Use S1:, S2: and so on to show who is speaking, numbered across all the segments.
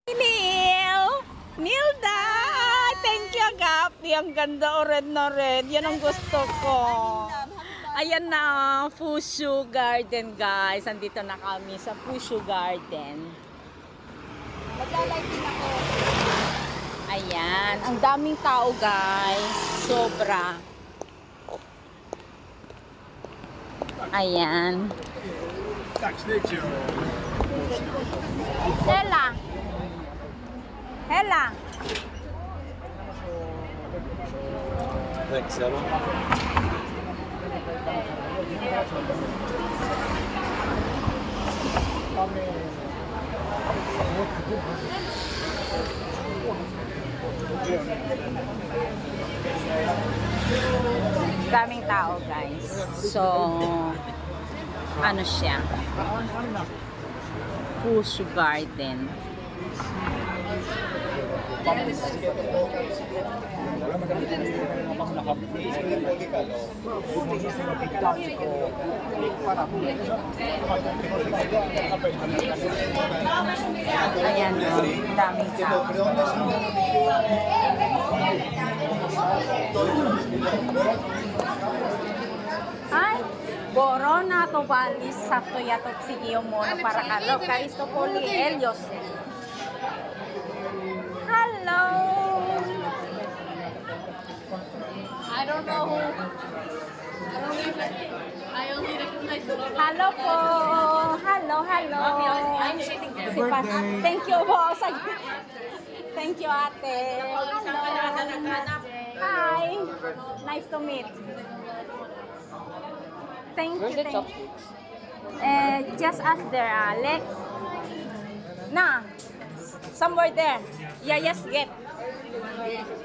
S1: Neil! Nilda! Thank you, Gapi. Ang ganda o red na red. Yan ang gusto ko. Ayan na, Fushu Garden, guys. Andito na kami sa Fushu Garden.
S2: Maglalike ako.
S1: Ayan. Ang daming tao, guys. Sobra. Ayan. Hela. Hela.
S3: Thanks, Ella.
S1: Daming tao, guys. So, ano siya? Fushu Garden. Ayan, daming tao. Ay, Borona to Balis sakto yatot si Iyomono para kalo kaisto poli Elios. Hello.
S2: I don't know who. I only recognize the logo.
S1: Hello po. Hello, hello.
S2: I'm sitting there.
S1: Si Pas. Thank you po. Thank you, ate. Hello. Hi. Nice to meet. Thank you. Thank you. Just ask there, Alex. Nah. Somewhere there. Yeah, yes, get.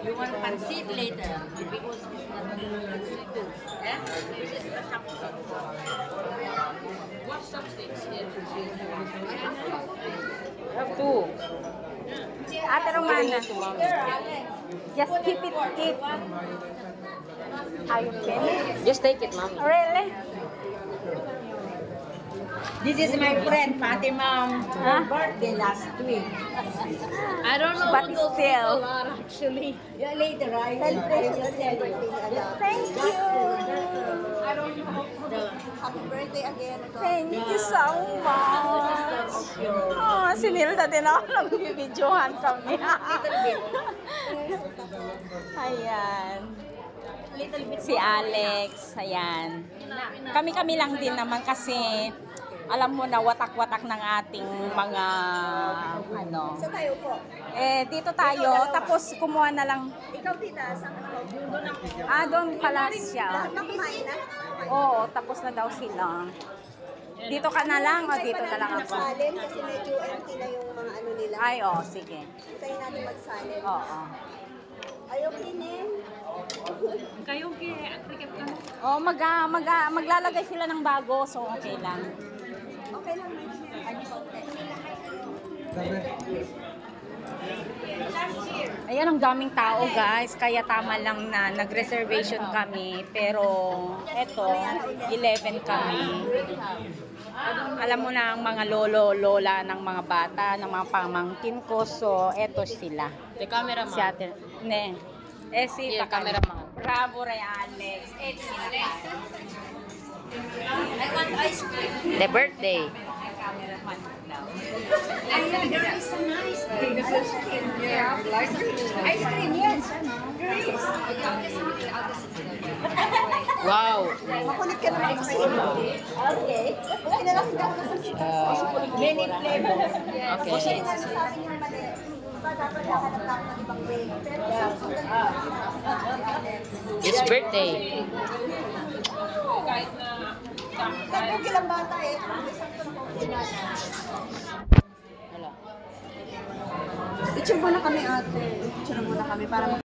S2: You want pancit later because pancit too. Eh? This is the chopstick. What chopsticks?
S1: Have two. Ate Romana. Just keep it. Are you finished?
S2: Just take it, mommy.
S1: Really?
S2: This is my friend Fatima.
S1: Huh?
S2: Birthday last week. I don't know
S1: But
S2: who those
S1: still.
S2: people are actually. Yeah, later, right?
S1: Thank you.
S2: I don't know.
S4: Happy birthday again.
S1: Thank you so much. Oh, si Nilda din ako nag-videohan kami. Ayan. Si Alex. Ayan. Kami-kami lang din naman kasi alam mo na watak-watak ng ating mga ano.
S4: Sa tayo po.
S1: Dito tayo. Tapos kumuha na lang.
S4: Ikaw, tita, saan ka na?
S1: Doon pala siya.
S4: Lahat na kumain na?
S1: Oo, tapos na daw sila. Dito ka na lang o dito na lang ako?
S4: Magsalin kasi medyo empty na yung mga ano nila.
S1: Ay, oh, sige.
S4: Tayo natin magsalin.
S1: Oo.
S4: Ayaw kinin.
S2: Kayo kaya akrikap ka mo?
S1: Oh, maglalagay sila ng bago, so okay lang.
S4: Okay lang, may
S1: Ayan, ang daming tao, guys. Kaya tama lang na nag-reservation kami. Pero, eto, 11 kami. Alam mo na ang mga lolo-lola ng mga bata, ng mga pamangkin ko. So, eto sila.
S2: The cameraman.
S1: Si ate. Ne. Si
S2: Yeah,
S1: Pakal.
S2: cameraman.
S1: Bravo, Ray Alex. Sila ka.
S4: I want ice cream.
S2: The birthday.
S1: Cameraman daw.
S4: There is some ice cream. Yeah. Ice cream, yes. There is.
S2: Wow.
S4: Makulit ka naman kasi. Okay. Okay na lang hindi ako nasasabi. Many flavors.
S2: Okay.
S4: Kasi nasasabi niya mali. Diba dapat nakahanap lang ng ibang way. Pero susundan
S2: It's birthday.
S4: Nagpugi lang bata eh. Sakto na kung
S2: Wala.
S4: Picture muna kami ate. Picture muna kami para